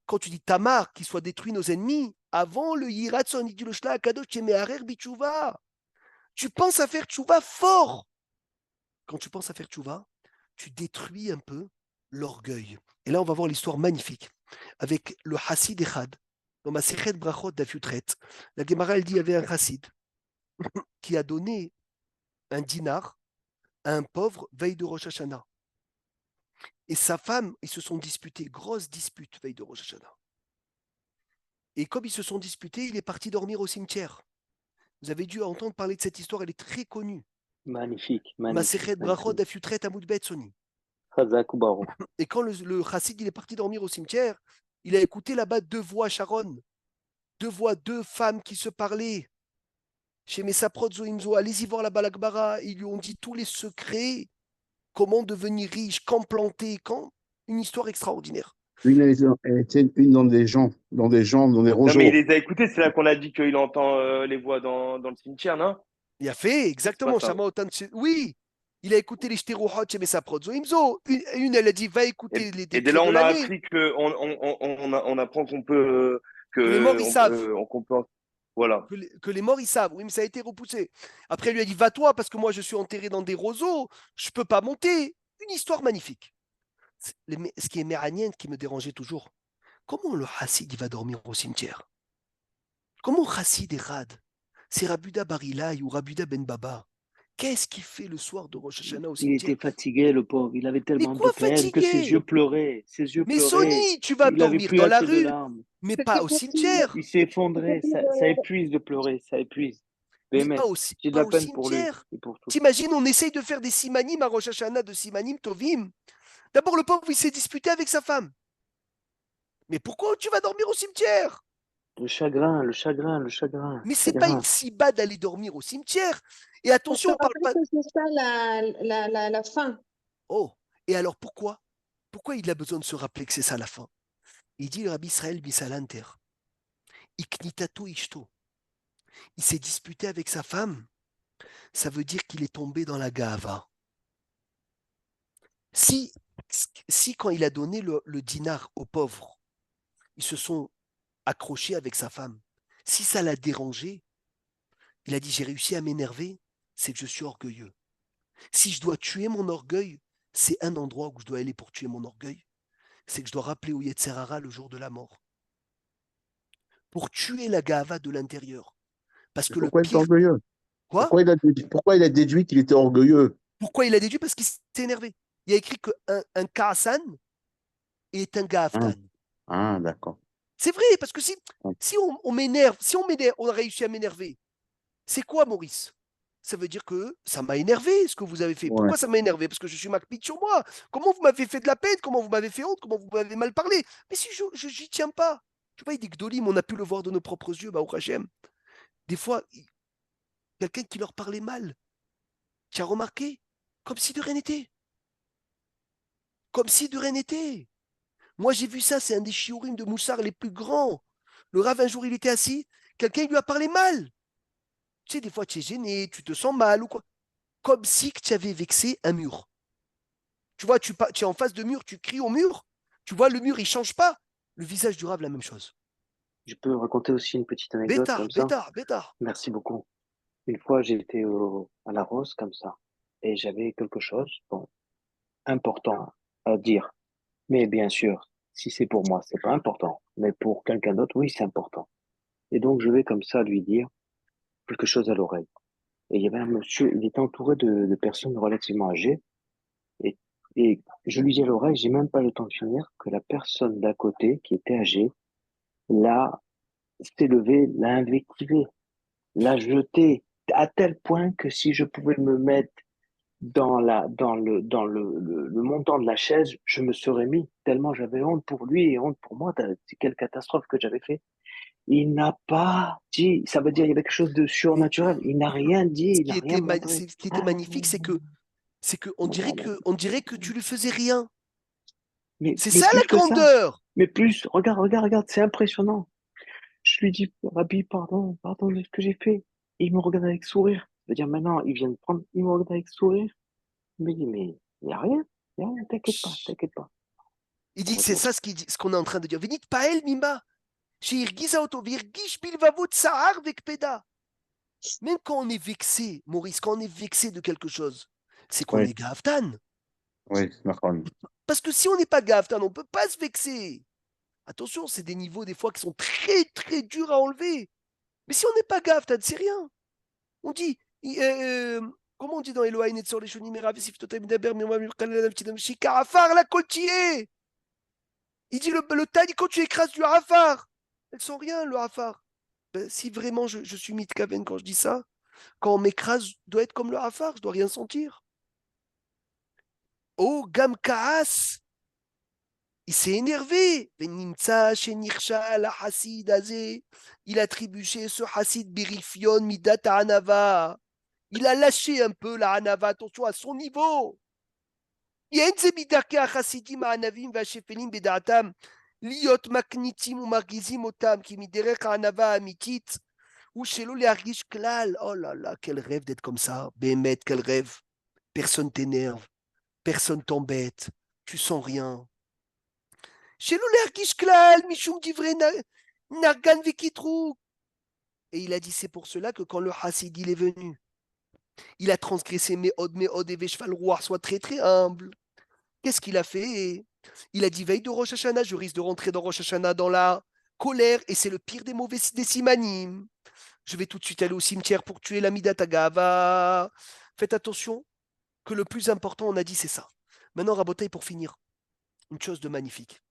Quand tu dis Tamar, qu'il soit détruit nos ennemis, avant le Yiratson, il dit le Shla Kadosh, tu penses à faire tchouva fort. Quand tu penses à faire tchouva, tu détruis un peu l'orgueil. Et là, on va voir l'histoire magnifique avec le Hassid Echad. Dans ma Sechet Brachot d'Afiutret, la Gemara, elle dit qu'il y avait un Hassid qui a donné un dinar à un pauvre veille de Rosh Hashanah. Et sa femme, ils se sont disputés, grosse dispute veille de Rosh Hashanah. Et comme ils se sont disputés, il est parti dormir au cimetière. Vous avez dû entendre parler de cette histoire, elle est très connue. Magnifique. Masechet Brachot d'Afiutret Amoud Bet Soni. Et quand le chassid il est parti dormir au cimetière, Il a écouté là-bas 2 voix, Sharon. 2 voix, 2 femmes qui se parlaient. Chez Messaprod Zoimzo, allez-y voir la Balagbara. Ils lui ont dit tous les secrets, comment devenir riche, quand planter, quand. Une histoire extraordinaire. Une, elle était une dans des gens, dans des Non, roseaux. mais il les a écoutés, c'est là qu'on a dit qu'il entend les voix dans le cimetière, non? Il a fait exactement. C'est pas Oui, il a écouté les Shtirouhot chez Messaprod Zoimzo. Une, elle a dit va écouter les Et dès décrets là, de on a l'année. appris on apprend qu'on peut, Que les morts, ils savent. qu'on peut, voilà. Que les morts, ils savent. Oui, mais ça a été repoussé. Après, il lui a dit va-toi, parce que moi, je suis enterré dans des roseaux. Je ne peux pas monter. Une histoire magnifique. Ce qui est méranien, qui me dérangeait toujours. Comment le Hassid, il va dormir au cimetière? Comment Hassid est rad? C'est Rabuda Barilai ou Rabuda Ben Baba. Qu'est-ce qu'il fait le soir de Rosh Hashanah au Il cimetière? était fatigué, le pauvre. Il avait Mais tellement de quoi peine que ses fatigué? yeux pleuraient. Ses yeux Mais pleuraient. Sony, tu vas Il n'avait dormir plus dans la assez de rue, larmes. mais pas au cimetière. Il s'est effondré. Ça épuise de pleurer. Ça épuise. Mais Bémet, j'ai de pas la au peine pour lui cimetière. et pour tout. T'imagines, on essaye de faire des simanim à Rosh Hashanah, de simanim tovim. D'abord, le pauvre, il s'est disputé avec sa femme. Mais pourquoi tu vas dormir au cimetière? Le chagrin, le chagrin, le chagrin. Mais c'est pas une siba d'aller dormir au cimetière. Et attention, on parle pas. C'est ça la fin. Oh, et alors pourquoi? Pourquoi il a besoin de se rappeler que c'est ça la fin? Il dit le Rabbi Israël Bisalanter. Iknitato ishto. Il s'est disputé avec sa femme. Ça veut dire qu'il est tombé dans la gava. Si quand il a donné le dinar aux pauvres, ils se sont accrochés avec sa femme, si ça l'a dérangé, il a dit j'ai réussi à m'énerver, c'est que je suis orgueilleux. Si je dois tuer mon orgueil, c'est un endroit où je dois aller pour tuer mon orgueil, c'est que je dois rappeler au Yetzer Hara le jour de la mort. Pour tuer la gava de l'intérieur. Parce que Pourquoi le il est pire... orgueilleux? Quoi? Pourquoi il a déduit qu'il était orgueilleux? Pourquoi il a déduit? Parce qu'il s'est énervé. Il a écrit qu'un Kaasan est un Gaaftan. Ah, d'accord. C'est vrai, parce que si on m'énerve, on a réussi à m'énerver, c'est quoi, Maurice? Ça veut dire que ça m'a énervé ce que vous avez fait. Ouais. Pourquoi ça m'a énervé? Parce que je suis Macpid sur moi. Comment vous m'avez fait de la peine? Comment vous m'avez fait honte? Comment vous m'avez mal parlé? Mais si je n'y tiens pas. Tu vois, il dit que Dolim, on a pu le voir de nos propres yeux, au Hachem. Des fois, quelqu'un qui leur parlait mal. Tu as remarqué? Comme si de rien n'était. Comme si de rien n'était. Moi, j'ai vu ça, c'est un des shiurim de Moussard les plus grands. Le Rav, un jour, il était assis, quelqu'un lui a parlé mal. Tu sais, des fois, tu es gêné, tu te sens mal ou quoi. Comme si tu avais vexé un mur. Tu vois, tu es en face de mur, tu cries au mur, tu vois, le mur, il ne change pas. Le visage du Rav, la même chose. Je peux raconter aussi une petite anecdote comme ça? Bêtard. Merci beaucoup. Une fois, j'étais à la Rose comme ça et j'avais quelque chose, important à dire. Mais bien sûr, si c'est pour moi, c'est pas important. Mais pour quelqu'un d'autre, oui, c'est important. Et donc, je vais comme ça lui dire quelque chose à l'oreille. Et il y avait un monsieur, il était entouré de personnes relativement âgées. Et je lui dis à l'oreille, j'ai même pas le temps de finir, que la personne d'à côté, qui était âgée, s'est levée, l'a invectivé, l'a jeté, à tel point que si je pouvais me mettre dans le montant de la chaise, je me serais mis, tellement j'avais honte pour lui et honte pour moi. Quelle catastrophe que j'avais fait. Il n'a pas dit, ça veut dire il y avait quelque chose de surnaturel. Il n'a rien dit, il n'a rien montré. Ce qui était magnifique, c'est que on dirait que tu lui faisais rien. C'est ça la grandeur. Mais plus, regarde, c'est impressionnant. Je lui dis, Rabbi, pardon de ce que j'ai fait. Et il me regarde avec sourire. Je veux dire, maintenant, il vient de prendre, il me regarde avec sourire. Il me dit, mais il n'y a rien, t'inquiète pas. Il dit, c'est ça ce qu'on est en train de dire. Venit pael mima. Même quand on est vexé, Maurice, quand on est vexé de quelque chose, c'est qu'on est gaftan. Oui, d'accord. Parce que si on n'est pas gaftan, on ne peut pas se vexer. Attention, c'est des niveaux des fois qui sont très très durs à enlever. Mais si on n'est pas gaftan, c'est rien. On dit, comment on dit dans Elohai Netzor les Shonim Merav Siftotem Daber Karafar la côtier. Il dit le taille quand tu écrases du hafar. Elles sont rien, le hafar. Ben, si vraiment je suis mitkaven quand je dis ça, quand on m'écrase, je dois être comme le hafar, je dois rien sentir. Oh, Gam Kaas. il s'est énervé. Il a trébuché ce Hassid Birifion Midat Anava. Il a lâché un peu la Anava, attention à son niveau. Liot maknitim ou margizim otam qui miderech Anava amitit ou shelo leargish klal. Oh là là, quel rêve d'être comme ça. Bémet, quel rêve. Personne t'énerve, personne t'embête, tu sens rien. Shelo leargish klal, mishum divrei nargan vekitrou. Et il a dit, c'est pour cela que quand le Hassid il est venu, il a transgressé Meod, et Veshval Roi, soit très très humble. Qu'est-ce qu'il a fait? Il a dit, veille de Rosh Hashanah, je risque de rentrer dans Rosh Hashanah dans la colère, et c'est le pire des mauvais des simanim. Je vais tout de suite aller au cimetière pour tuer la Midat Agava. Faites attention, que le plus important, on a dit, c'est ça. Maintenant, Rabotai, pour finir, une chose de magnifique.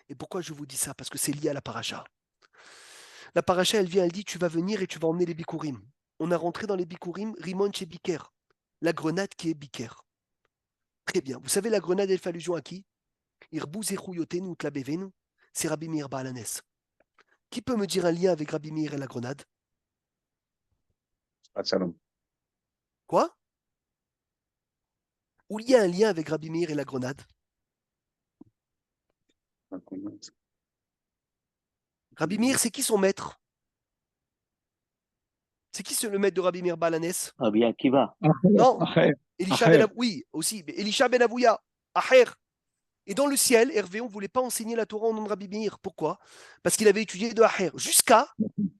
Et pourquoi je vous dis ça? Parce que c'est lié à la paracha. La paracha, elle vient, elle dit, tu vas venir et tu vas emmener les bikurim. On a rentré dans les bikurim, Rimon chez Biker, la grenade qui est Biker. Très bien. Vous savez, la grenade, elle fait allusion à qui? C'est Rabbi Meir Baalanes. Qui peut me dire un lien avec Rabbi Meir et la grenade? Quoi? Où il y a un lien avec Rabbi Meir et la grenade? Rabbi Meir, c'est qui son maître? C'est qui le maître de Rabbi Meir Baalanes? Rabbi Akiva. Non. Elisha Ben oui, aussi. Elisha Ben Avouya. Acher. Et dans le ciel, Hervé, on ne voulait pas enseigner la Torah au nom de Rabbi Meir. Pourquoi? Parce qu'il avait étudié de Acher. Jusqu'à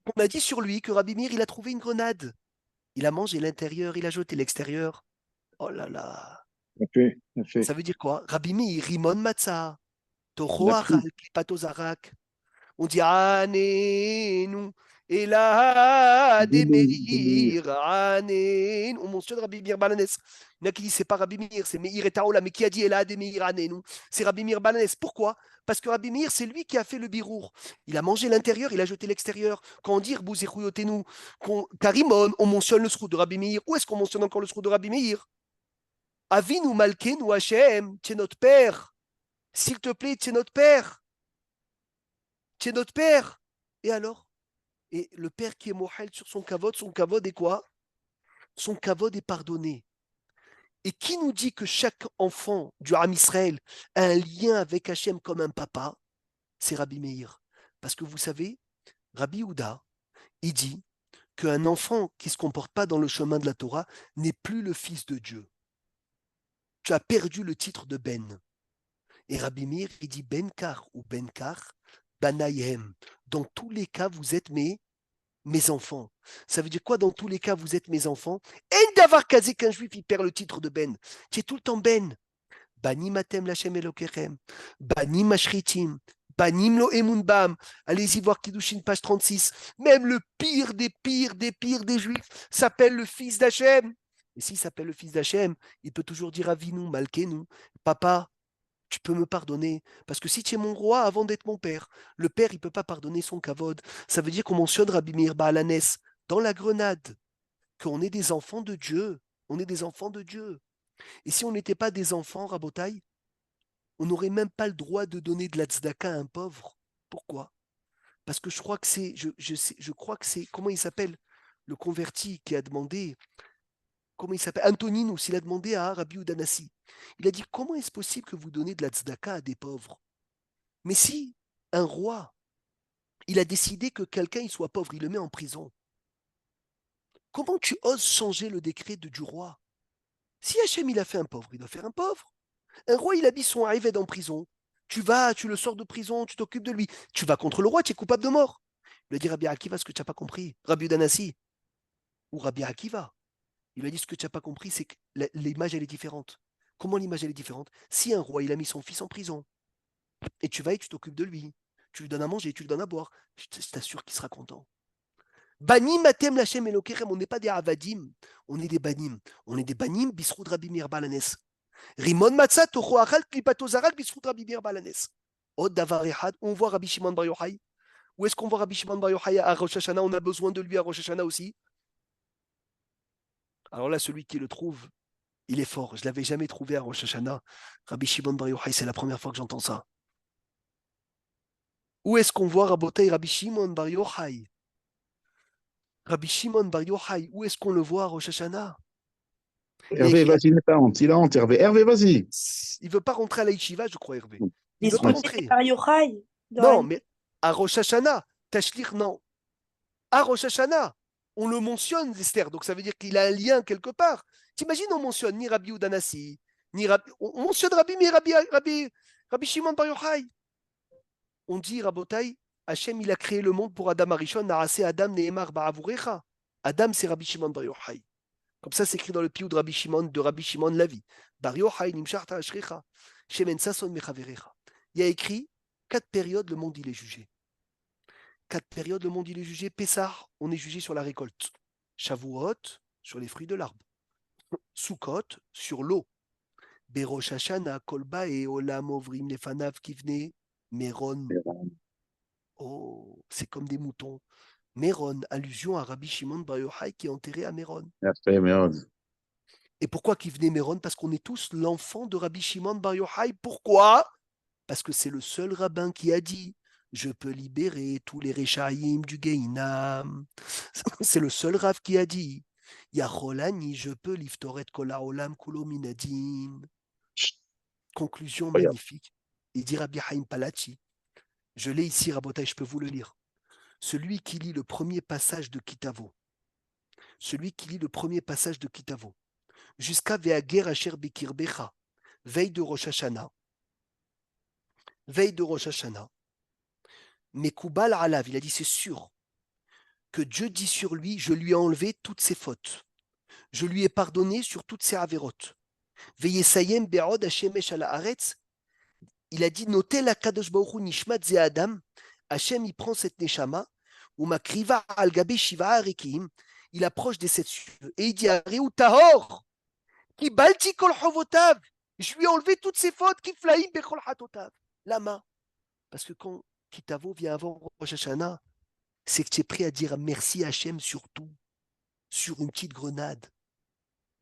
qu'on a dit sur lui que Rabbi Meir, il a trouvé une grenade. Il a mangé l'intérieur, il a jeté l'extérieur. Oh là là. Ça veut dire quoi? Rabbi Meir, Rimon Matzah. Toho Achal, Klipato Zarak. On dit Anenu. Et là, des Meir, Anen. On mentionne Rabbi Meir Baalanes. Il y en a qui disent c'est pas Rabbi Meir, c'est Meir et Taola. Mais qui a dit et là, des Meir, Anen? C'est Rabbi Meir Baalanes. Pourquoi? Parce que Rabbi Meir, c'est lui qui a fait le birour. Il a mangé l'intérieur, il a jeté l'extérieur. Quand on dit Bouzéchouyotenu, Karimon, on mentionne le sroud de Rabbi Meir. Où est-ce qu'on mentionne encore le sroud de Rabbi Meir? Avinu Malkenu Hachem, tu es notre père. S'il te plaît, tu es notre père. Tu es notre père. Et alors? Et le père qui est mohel sur son kavod est quoi? Son kavod est pardonné. Et qui nous dit que chaque enfant du Ham Israël a un lien avec Hachem comme un papa? C'est Rabbi Meir. Parce que vous savez, Rabbi Houda, il dit qu'un enfant qui ne se comporte pas dans le chemin de la Torah n'est plus le fils de Dieu. Tu as perdu le titre de Ben. Et Rabbi Meir, il dit Benkar ou Benkar, Banayhem. Dans tous les cas, vous êtes mes enfants. Ça veut dire quoi? Dans tous les cas, vous êtes mes enfants. En d'avoir casé qu'un juif, il perd le titre de Ben. Tu es tout le temps Ben. Banim atem lachem elokechem. Banim ashritim. Banim lo emunbam. Allez-y voir Kiddushin, page 36. Même le pire des pires des juifs s'appelle le fils d'Hachem. Et s'il s'appelle le fils d'Hachem, il peut toujours dire Avinu, Malkenu. Papa, tu peux me pardonner. Parce que si tu es mon roi avant d'être mon père, le père, il ne peut pas pardonner son kavod. Ça veut dire qu'on mentionne Rabbi Meir Baalanes dans la grenade, qu'on est des enfants de Dieu. On est des enfants de Dieu. Et si on n'était pas des enfants, Rabotai, on n'aurait même pas le droit de donner de la tzedaka à un pauvre. Pourquoi? Parce que je crois que c'est, je crois que c'est, comment il s'appelle, le converti qui a demandé, comment il s'appelle, Antoninus, il a demandé à Rabbi Udanassi. Il a dit, comment est-ce possible que vous donnez de la tzedaka à des pauvres? Mais si un roi, il a décidé que quelqu'un il soit pauvre, il le met en prison. Comment tu oses changer le décret du roi? Si Hachem il a fait un pauvre, il doit faire un pauvre. Un roi, il a mis son Haïved en prison. Tu le sors de prison, tu t'occupes de lui. Tu vas contre le roi, tu es coupable de mort. Il a dit Rabbi Akiva, ce que tu n'as pas compris. Rabbi Udanassi ou Rabbi Akiva. Il lui a dit ce que tu n'as pas compris, c'est que l'image, elle est différente. Comment l'image, elle est différente? Si un roi, il a mis son fils en prison, et tu vas et tu t'occupes de lui, tu lui donnes à manger, tu lui donnes à boire, je t'assure qu'il sera content. Banim atem lachem elokerem, on n'est pas des avadim, on est des banim. On est des banim, bisroud Rabbi Meir Baalanes. Rimon matzah toho achal klipato zarak bisroud Rabbi Meir Baalanes. Od davar echad, on voit Rabbi Shimon Bar Yochai. Où est-ce qu'on voit Rabbi Shimon Bar Yochai à Rosh Hashanah? On a besoin de lui à Rosh Hashanah aussi. Alors là, celui qui le trouve, il est fort. Je ne l'avais jamais trouvé à Rosh Hashanah. Rabbi Shimon Bar Yochai, c'est la première fois que j'entends ça. Où est-ce qu'on voit Rabotai Rabbi Shimon Bar Yochai? Rabbi Shimon Bar Yochai, où est-ce qu'on le voit à Rosh Hashanah? Hervé, vas-y, n'aie pas honte. Il a honte, Hervé. Hervé, vas-y. Il ne veut pas rentrer à la yeshiva, je crois, Hervé. Il Ils ne veut sont pas rentrer. Bar Yochai. Non, mais à Rosh Hashanah, Tashlir, non. À Rosh Hashanah, on le mentionne, Esther, donc ça veut dire qu'il a un lien quelque part. T'imagines, on mentionne ni Rabbi Udanasi, ni Rabbi... On mentionne Rabbi, mais Rabbi Shimon Bar Yochai. On dit, Rabotai, Hachem, il a créé le monde pour Adam Arishon, Narasé Adam Nehemar Ba'avurecha. Adam, c'est Rabbi Shimon Bar Yochai. Comme ça, c'est écrit dans le piyou de Rabbi Shimon Lavi. Bar Yochai nimsharta ashrecha, shemen sason mechaverecha. Il y a écrit 4 périodes, le monde il est jugé. 4 périodes, le monde il est jugé. Pessah, on est jugé sur la récolte. Shavuot, sur les fruits de l'arbre. Sukkot, sur l'eau. Berosh Hashana, Kolba et Olam Ovrim Lefanav Kivne, Meron. Oh, c'est comme des moutons. Meron, allusion à Rabbi Shimon Bar Yochai qui est enterré à Meron. Et pourquoi Kivne Meron? Parce qu'on est tous l'enfant de Rabbi Shimon Bar Yochai. Pourquoi? Parce que c'est le seul rabbin qui a dit je peux libérer tous les Rechaïm du Gehinam. C'est le seul rav qui a dit Yacholani, je peux liftoret kol haolam kulo minadim. Conclusion magnifique. Il dit Rabbi Haïm Palachi. Je l'ai ici, Rabotai, je peux vous le lire. Celui qui lit le premier passage de Kitavo, jusqu'à Ve'ager Asher Bekirbecha, veille de Rosh Hashanah, Mekubal Alav, il a dit c'est sûr que Dieu dit sur lui, je lui ai enlevé toutes ses fautes, je lui ai pardonné sur toutes ses avérotes. Ve'yesayem Be'od Hashemesh ala Haaretz, il a dit notez la Kadosh Baruch Hu Nishmat Ze Adam, Hashem il prend cette Neshama, ou Makriva al Gabe Shiva Arikim, il approche des 7 cieux et il dit Areu Tahor, Ki Balti Kol Chovotav, je lui ai enlevé toutes ses fautes, Ki Flaim Bechol Hatotav. Lama, parce que quand Kitavo vient avant Rosh Hashanah, c'est que tu es prêt à dire merci à Hachem sur tout, sur une petite grenade,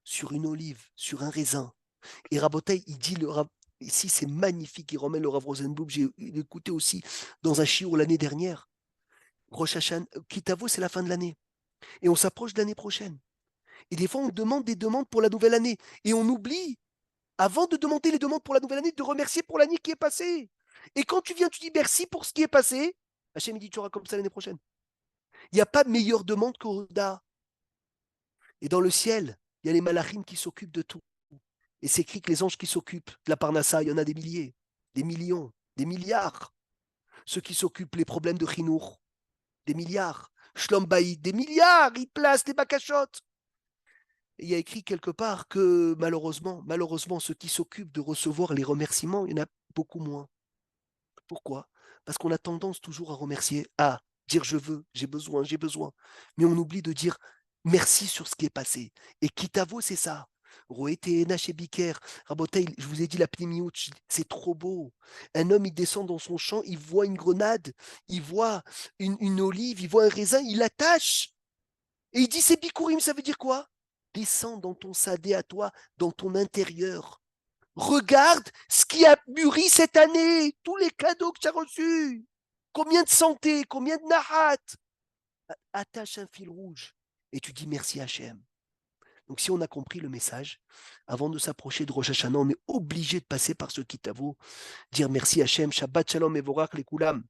sur une olive, sur un raisin. Et Rabotai, il dit, ici c'est magnifique, il remet le Rav Rosenblum, j'ai écouté aussi dans un shiur l'année dernière. Rosh Hashanah, Kitavo, c'est la fin de l'année. Et on s'approche de l'année prochaine. Et des fois, on demande des demandes pour la nouvelle année. Et on oublie, avant de demander les demandes pour la nouvelle année, de remercier pour l'année qui est passée. Et quand tu viens, tu dis merci pour ce qui est passé, Hachem dit tu auras comme ça l'année prochaine. Il n'y a pas meilleure demande qu'Oda. Et dans le ciel, il y a les malachim qui s'occupent de tout. Et c'est écrit que les anges qui s'occupent de la parnassa, il y en a des milliers, des millions, des milliards. Ceux qui s'occupent des problèmes de chinour, des milliards. Shlom Baïd, des milliards, ils placent des bakachotes. Et il y a écrit quelque part que malheureusement, ceux qui s'occupent de recevoir les remerciements, il y en a beaucoup moins. Pourquoi? Parce qu'on a tendance toujours à remercier, à dire je veux, j'ai besoin. Mais on oublie de dire merci sur ce qui est passé. Et Kitavo, c'est ça. Roété, Naché Biker, Rabotai, je vous ai dit la pnimiout, c'est trop beau. Un homme, il descend dans son champ, il voit une grenade, il voit une olive, il voit un raisin, il l'attache. Et il dit c'est Bikurim, ça veut dire quoi? Descends dans ton sadé à toi, dans ton intérieur. Regarde ce qui a mûri cette année, tous les cadeaux que tu as reçus. Combien de santé, combien de nahat. Attache un fil rouge et tu dis merci Hachem. Donc si on a compris le message, avant de s'approcher de Rosh Hashanah, on est obligé de passer par ce Kitavo, dire merci Hachem, Shabbat Shalom et Vorach les Koulam.